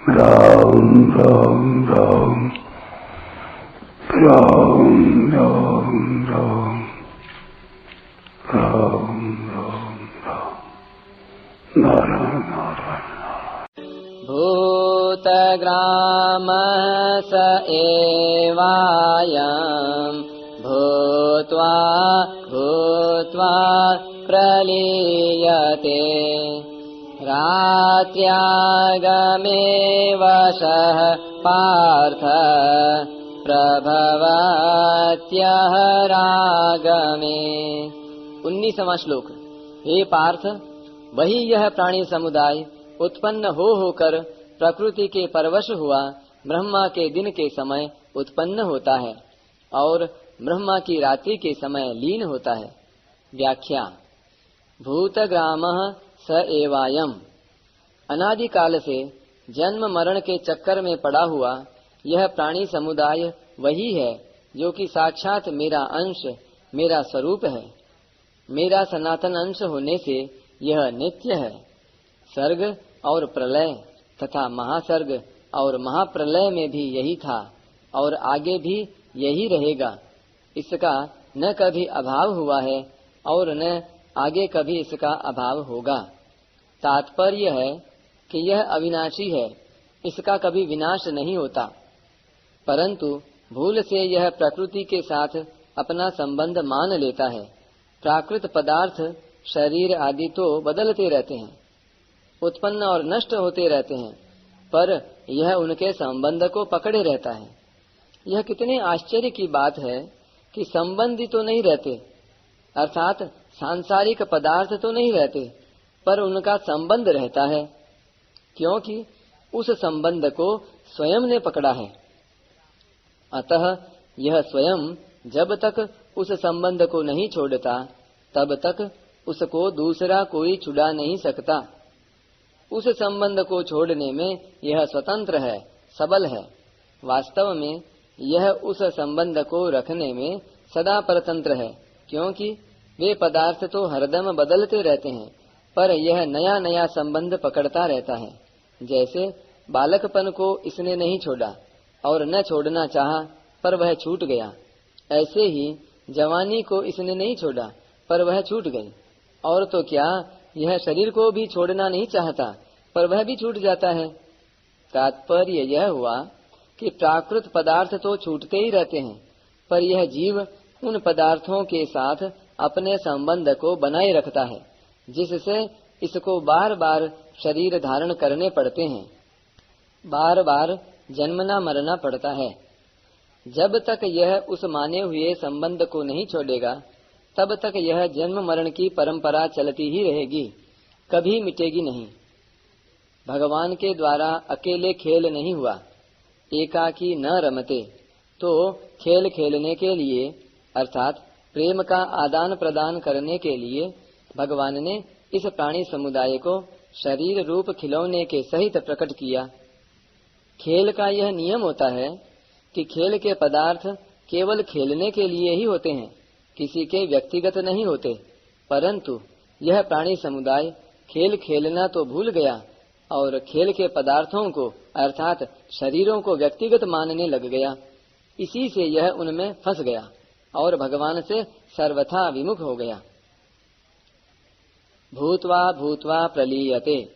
राम राम राम राम राम राम राम राम राम नारायण नारायण। भूतग्रामः स एवायम् भूत्वा भूत्वा प्रलीयते रात्र्यागमे वशः पार्थ प्रभवत्यः रागमे। 19वां श्लोक। हे पार्थ, वही यह प्राणी समुदाय उत्पन्न हो होकर प्रकृति के परवश हुआ ब्रह्मा के दिन के समय उत्पन्न होता है और ब्रह्मा की रात्रि के समय लीन होता है। व्याख्या। भूतग्रामः स एवायम्। अनादिकाल से जन्म मरण के चक्कर में पड़ा हुआ यह प्राणी समुदाय वही है जो कि साक्षात मेरा अंश, मेरा स्वरूप है। मेरा सनातन अंश होने से यह नित्य है। सर्ग और प्रलय तथा महासर्ग और महाप्रलय में भी यही था और आगे भी यही रहेगा। इसका न कभी अभाव हुआ है और न आगे कभी इसका अभाव होगा। तात्पर्य है कि यह अविनाशी है, इसका कभी विनाश नहीं होता, परंतु भूल से यह प्रकृति के साथ अपना संबंध मान लेता है। प्राकृत पदार्थ शरीर आदि तो बदलते रहते हैं, उत्पन्न और नष्ट होते रहते हैं, पर यह उनके संबंध को पकड़े रहता है। यह कितने आश्चर्य की बात है कि संबंधी तो नहीं रहते, अर्थात सांसारिक पदार्थ तो नहीं रहते, पर उनका संबंध रहता है, क्योंकि उस संबंध को स्वयं ने पकड़ा है। अतः यह स्वयं जब तक उस संबंध को नहीं छोड़ता तब तक उसको दूसरा कोई छुड़ा नहीं सकता। उस संबंध को छोड़ने में यह स्वतंत्र है, सबल है। वास्तव में यह उस संबंध को रखने में सदा परतंत्र है, क्योंकि वे पदार्थ तो हरदम बदलते रहते हैं, पर यह नया नया संबंध पकड़ता रहता है। जैसे बालकपन को इसने नहीं छोड़ा और न छोड़ना चाहा, पर वह छूट गया, ऐसे ही जवानी को इसने नहीं छोड़ा पर वह छूट गई। और तो क्या, यह शरीर को भी छोड़ना नहीं चाहता, पर वह भी छूट जाता है। तात्पर्य यह हुआ कि प्राकृत पदार्थ तो छूटते ही रहते हैं, पर यह जीव उन पदार्थों के साथ अपने संबंध को बनाए रखता है, जिससे इसको बार बार शरीर धारण करने पड़ते हैं, बार बार जन्मना मरना पड़ता है। जब तक यह उस माने हुए संबंध को नहीं छोड़ेगा तब तक यह जन्म मरण की परंपरा चलती ही रहेगी, कभी मिटेगी नहीं। भगवान के द्वारा अकेले खेल नहीं हुआ, एकाकी न रमते। तो खेल खेलने के लिए अर्थात प्रेम का आदान प्रदान करने के लिए भगवान ने इस प्राणी समुदाय को शरीर रूप खिलौने के सहित प्रकट किया। खेल का यह नियम होता है कि खेल के पदार्थ केवल खेलने के लिए ही होते हैं, किसी के व्यक्तिगत नहीं होते। परंतु यह प्राणी समुदाय खेल खेलना तो भूल गया और खेल के पदार्थों को अर्थात शरीरों को व्यक्तिगत मानने लग गया। इसी से यह उनमें फंस गया और भगवान से सर्वथा विमुख हो गया। भूत्वा भूत्वा प्रलीयते,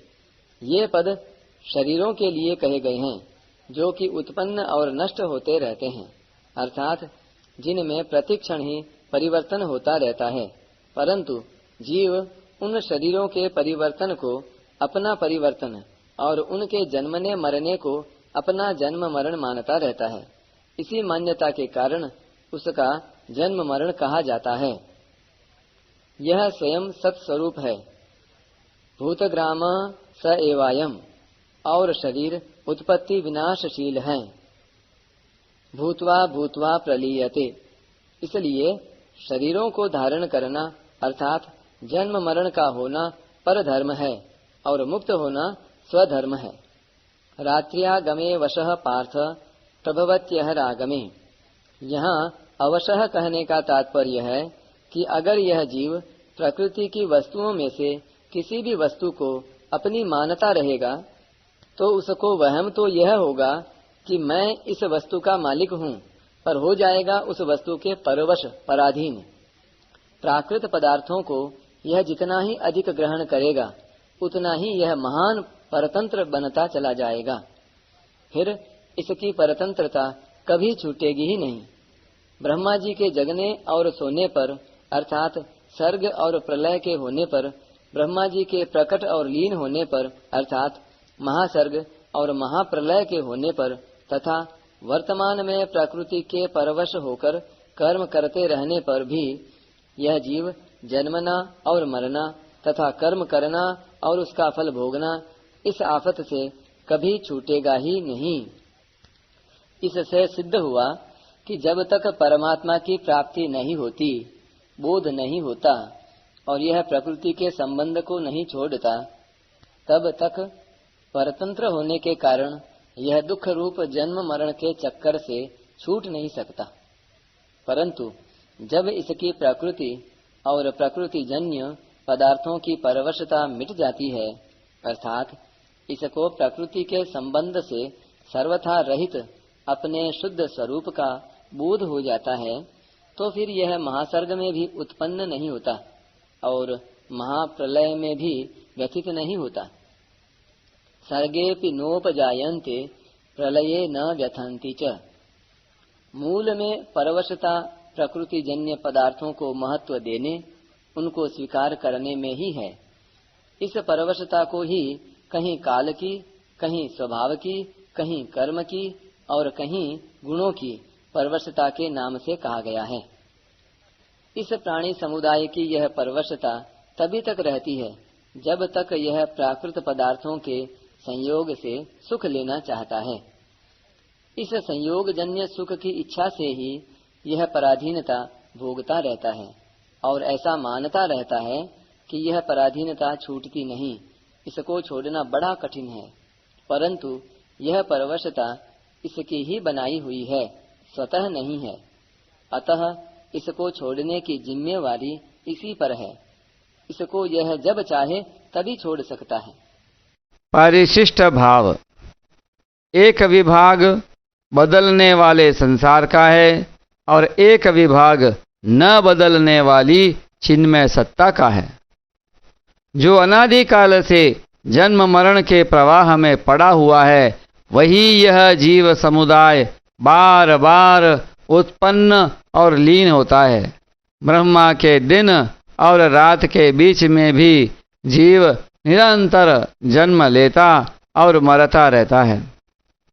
ये पद शरीरों के लिए कहे गए हैं जो कि उत्पन्न और नष्ट होते रहते हैं, अर्थात जिनमें प्रतिक्षण ही परिवर्तन होता रहता है। परंतु जीव उन शरीरों के परिवर्तन को अपना परिवर्तन और उनके जन्मने मरने को अपना जन्म मरण मानता रहता है। इसी मान्यता के कारण उसका जन्म मरण कहा जाता है। यह स्वयं सत्स्वरूप है। भूतग्राम स एवायम्, और शरीर उत्पत्ति विनाशशील हैं। भूत्वा भूत्वा प्रलीयते, इसलिए शरीरों को धारण करना अर्थात जन्म मरण का होना परधर्म है और मुक्त होना स्वधर्म है। रात्र्यागमे वशः पार्थ प्रभवत्यः रागमे। यहाँ अवशः कहने का तात्पर्य है कि अगर यह जीव प्रकृति की वस्तुओं में से किसी भी वस्तु को अपनी मानता रहेगा तो उसको वहम तो यह होगा कि मैं इस वस्तु का मालिक हूँ, पर हो जाएगा उस वस्तु के परवश पराधीन। प्राकृत पदार्थों को यह जितना ही अधिक ग्रहण करेगा उतना ही यह महान परतंत्र बनता चला जाएगा। फिर इसकी परतंत्रता कभी छूटेगी ही नहीं। ब्रह्मा जी के जगने और सोने पर अर्थात सर्ग और प्रलय के होने पर, ब्रह्मा जी के प्रकट और लीन होने पर अर्थात महासर्ग और महाप्रलय के होने पर, तथा वर्तमान में प्रकृति के परवश होकर कर्म करते रहने पर भी यह जीव जन्मना और मरना तथा कर्म करना और उसका फल भोगना इस आफत से कभी छूटेगा ही नहीं। इससे सिद्ध हुआ कि जब तक परमात्मा की प्राप्ति नहीं होती, बोध नहीं होता और यह प्रकृति के संबंध को नहीं छोड़ता, तब तक परतंत्र होने के कारण यह दुख रूप जन्म मरण के चक्कर से छूट नहीं सकता। परंतु जब इसकी प्रकृति और प्रकृति जन्य पदार्थों की परवशता मिट जाती है, अर्थात इसको प्रकृति के संबंध से सर्वथा रहित अपने शुद्ध स्वरूप का बोध हो जाता है, तो फिर यह महासर्ग में भी उत्पन्न नहीं होता और महाप्रलय में भी व्यथित नहीं होता। सर्गेपि नोपजायन्ते प्रलये न व्यथन्ति च। मूल में परवशता प्रकृति जन्य पदार्थों को महत्व देने, उनको स्वीकार करने में ही है। इस परवशता को ही कहीं काल की, कहीं स्वभाव की, कहीं कर्म की और कहीं गुणों की परवशता के नाम से कहा गया है। इस प्राणी समुदाय की यह परवशता तभी तक रहती है जब तक यह प्राकृत पदार्थों के संयोग से सुख लेना चाहता है। इस संयोग जन्य सुख की इच्छा से ही यह पराधीनता भोगता रहता है और ऐसा मानता रहता है कि यह पराधीनता छूटती नहीं, इसको छोड़ना बड़ा कठिन है। परंतु यह परवशता इसकी ही बनाई हुई है, स्वतः नहीं है। अतः इसको छोड़ने की जिम्मेवारी इसी पर है। इसको यह जब चाहे तभी छोड़ सकता है। परिशिष्ट भाव। एक विभाग बदलने वाले संसार का है और एक विभाग न बदलने वाली चिन्मय सत्ता का है। जो अनादिकाल से जन्म मरण के प्रवाह में पड़ा हुआ है, वही यह जीव समुदाय बार बार उत्पन्न और लीन होता है। ब्रह्मा के दिन और रात के बीच में भी जीव निरंतर जन्म लेता और मरता रहता है।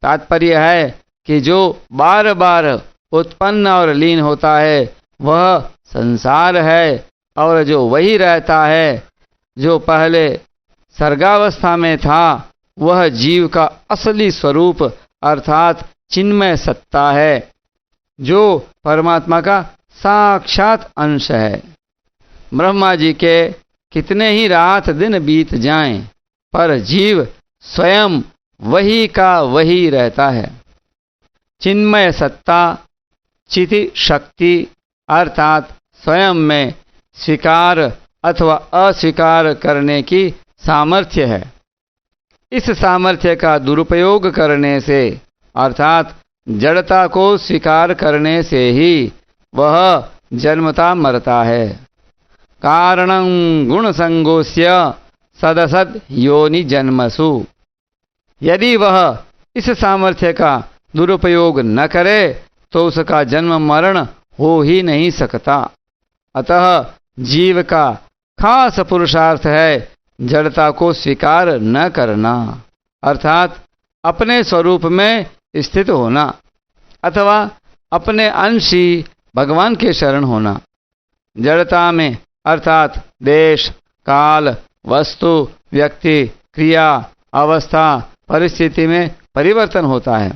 तात्पर्य है कि जो बार बार उत्पन्न और लीन होता है वह संसार है, और जो वही रहता है जो पहले सर्गावस्था में था वह जीव का असली स्वरूप अर्थात चिन्मय सत्ता है, जो परमात्मा का साक्षात अंश है। ब्रह्मा जी के कितने ही रात दिन बीत जाएं, पर जीव स्वयं वही का वही रहता है। चिन्मय सत्ता चिति शक्ति अर्थात स्वयं में स्वीकार अथवा अस्वीकार करने की सामर्थ्य है। इस सामर्थ्य का दुरुपयोग करने से अर्थात जड़ता को स्वीकार करने से ही वह जन्मता मरता है। कारणं गुण संगोस्य सदसद योनि जन्मसु। यदि वह इस सामर्थ्य का दुरुपयोग न करे तो उसका जन्म मरण हो ही नहीं सकता। अतः जीव का खास पुरुषार्थ है जड़ता को स्वीकार न करना, अर्थात अपने स्वरूप में स्थित होना अथवा अपने अंश ही भगवान के शरण होना। जड़ता में अर्थात देश काल वस्तु व्यक्ति क्रिया अवस्था परिस्थिति में परिवर्तन होता है।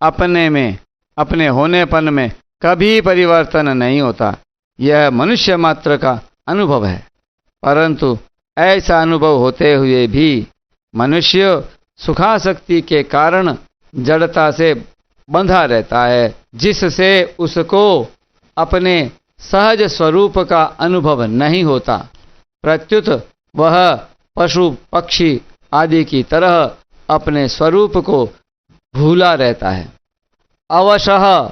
अपने में अपने होनेपन में कभी परिवर्तन नहीं होता। यह मनुष्य मात्र का अनुभव है, परंतु ऐसा अनुभव होते हुए भी मनुष्य सुखासक्ति के कारण जड़ता से बंधा रहता है, जिससे उसको अपने सहज स्वरूप का अनुभव नहीं होता। प्रत्युत वह पशु पक्षी आदि की तरह अपने स्वरूप को भूला रहता है। अवशः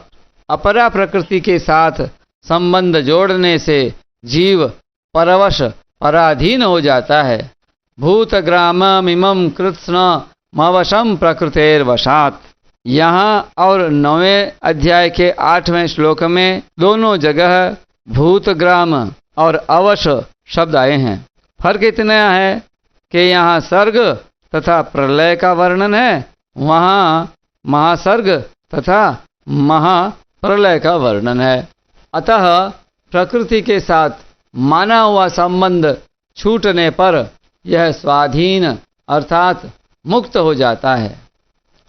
अपरा प्रकृति के साथ संबंध जोड़ने से जीव परवश पराधीन हो जाता है। भूतग्राममिमं कृत्स्नमवशं प्रकृतेर्वशात्। यहाँ और 9वें अध्याय के 8वें श्लोक में दोनों जगह भूतग्राम और अवश शब्द आए हैं। फर्क इतना है कि यहाँ सर्ग तथा प्रलय का वर्णन है, वहाँ महासर्ग तथा महाप्रलय का वर्णन है। अतः प्रकृति के साथ माना हुआ संबंध छूटने पर यह स्वाधीन अर्थात मुक्त हो जाता है।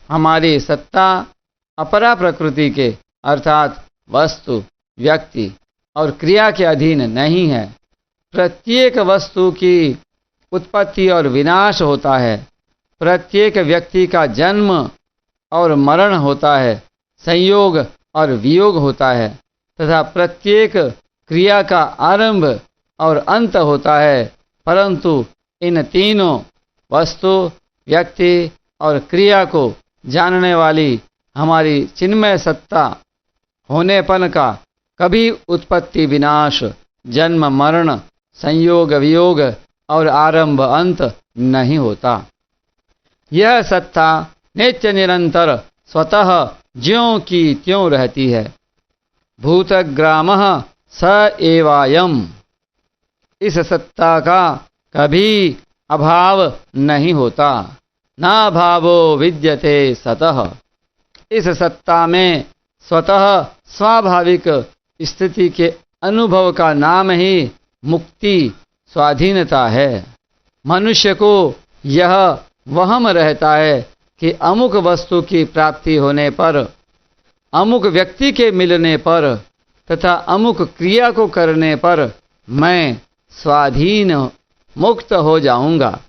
हमारी सत्ता अपरा प्रकृति के अर्थात वस्तु, व्यक्ति और क्रिया के अधीन नहीं है। प्रत्येक वस्तु की उत्पत्ति और विनाश होता है, प्रत्येक व्यक्ति का जन्म और मरण होता है, संयोग और वियोग होता है तथा प्रत्येक क्रिया का आरंभ और अंत होता है। परंतु इन तीनों वस्तु, व्यक्ति और क्रिया को जानने वाली हमारी चिन्मय सत्ता होनेपन का कभी उत्पत्ति विनाश, जन्म मरण, संयोग वियोग और आरंभ अंत नहीं होता। यह सत्ता नित्य निरंतर स्वतः ज्यों की त्यों रहती है। भूतग्रामः स एवायम्। इस सत्ता का कभी अभाव नहीं होता, ना भावो विद्यते सतः। इस सत्ता में स्वतः स्वाभाविक स्थिति के अनुभव का नाम ही मुक्ति, स्वाधीनता है। मनुष्य को यह वहम रहता है कि अमुक वस्तु की प्राप्ति होने पर, अमुक व्यक्ति के मिलने पर तथा अमुक क्रिया को करने पर मैं स्वाधीन मुक्त हो जाऊंगा।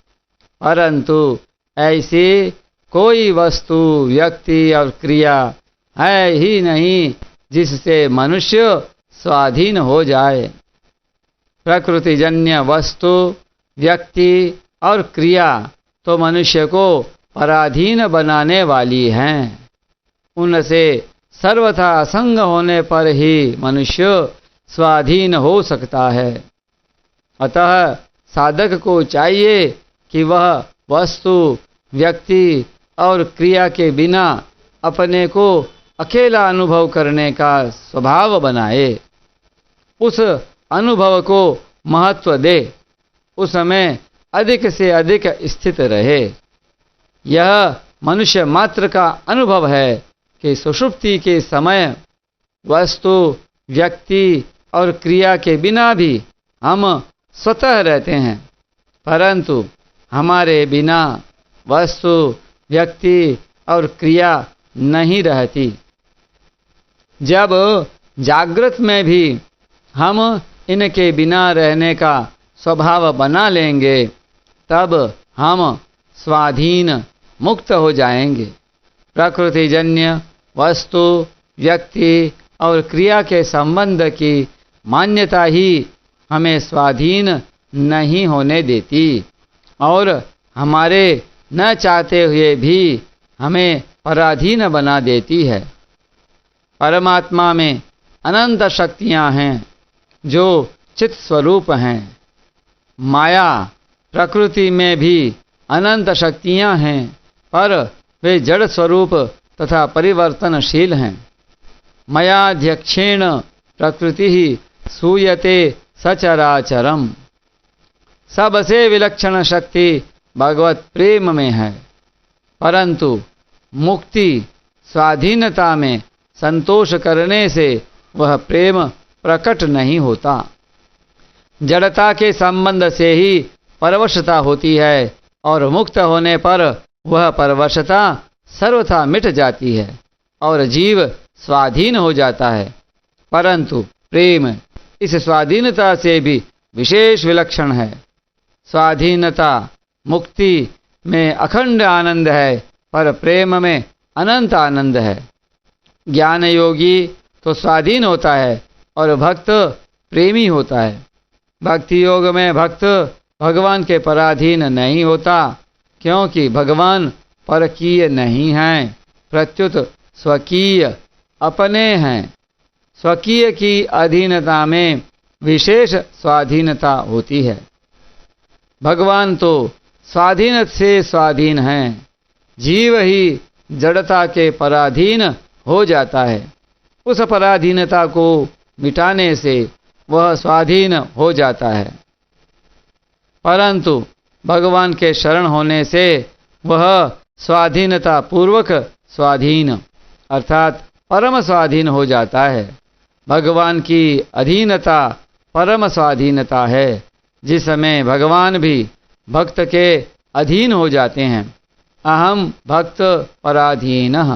परंतु ऐसी कोई वस्तु, व्यक्ति और क्रिया है ही नहीं जिससे मनुष्य स्वाधीन हो जाए। प्रकृतिजन्य वस्तु, व्यक्ति और क्रिया तो मनुष्य को पराधीन बनाने वाली हैं। उनसे सर्वथा असंग होने पर ही मनुष्य स्वाधीन हो सकता है। अतः साधक को चाहिए कि वह वस्तु, व्यक्ति और क्रिया के बिना अपने को अकेला अनुभव करने का स्वभाव बनाए, उस अनुभव को महत्व दे, उसमें अधिक से अधिक स्थित रहे। यह मनुष्य मात्र का अनुभव है कि सुषुप्ति के समय वस्तु, व्यक्ति और क्रिया के बिना भी हम स्वतः रहते हैं, परंतु हमारे बिना वस्तु, व्यक्ति और क्रिया नहीं रहती। जब जागृत में भी हम इनके बिना रहने का स्वभाव बना लेंगे, तब हम स्वाधीन मुक्त हो जाएंगे। प्रकृतिजन्य वस्तु, व्यक्ति और क्रिया के संबंध की मान्यता ही हमें स्वाधीन नहीं होने देती और हमारे न चाहते हुए भी हमें पराधीन बना देती है। परमात्मा में अनंत शक्तियां हैं जो चित स्वरूप हैं। माया प्रकृति में भी अनंत शक्तियां हैं, पर वे जड़ स्वरूप तथा परिवर्तनशील हैं। मयाध्यक्षेण प्रकृति ही सूयते सचराचरम। सबसे विलक्षण शक्ति भगवत प्रेम में है, परंतु मुक्ति, स्वाधीनता में संतोष करने से वह प्रेम प्रकट नहीं होता। जड़ता के संबंध से ही परवशता होती है और मुक्त होने पर वह परवशता सर्वथा मिट जाती है और जीव स्वाधीन हो जाता है। परंतु प्रेम इस स्वाधीनता से भी विशेष विलक्षण है। स्वाधीनता मुक्ति में अखंड आनंद है, पर प्रेम में अनंत आनंद है। ज्ञान योगी तो स्वाधीन होता है और भक्त प्रेमी होता है। भक्ति योग में भक्त भगवान के पराधीन नहीं होता, क्योंकि भगवान परकीय नहीं हैं, प्रत्युत स्वकीय अपने हैं। स्वकीय की अधीनता में विशेष स्वाधीनता होती है। भगवान तो स्वाधीन से स्वाधीन हैं, जीव ही जड़ता के पराधीन हो जाता है। उस पराधीनता को मिटाने से वह स्वाधीन हो जाता है, परंतु भगवान के शरण होने से वह स्वाधीनता पूर्वक स्वाधीन अर्थात परम स्वाधीन हो जाता है। भगवान की अधीनता परम स्वाधीनता है, जिसमें भगवान भी भक्त के अधीन हो जाते हैं। अहम भक्त पराधीनः।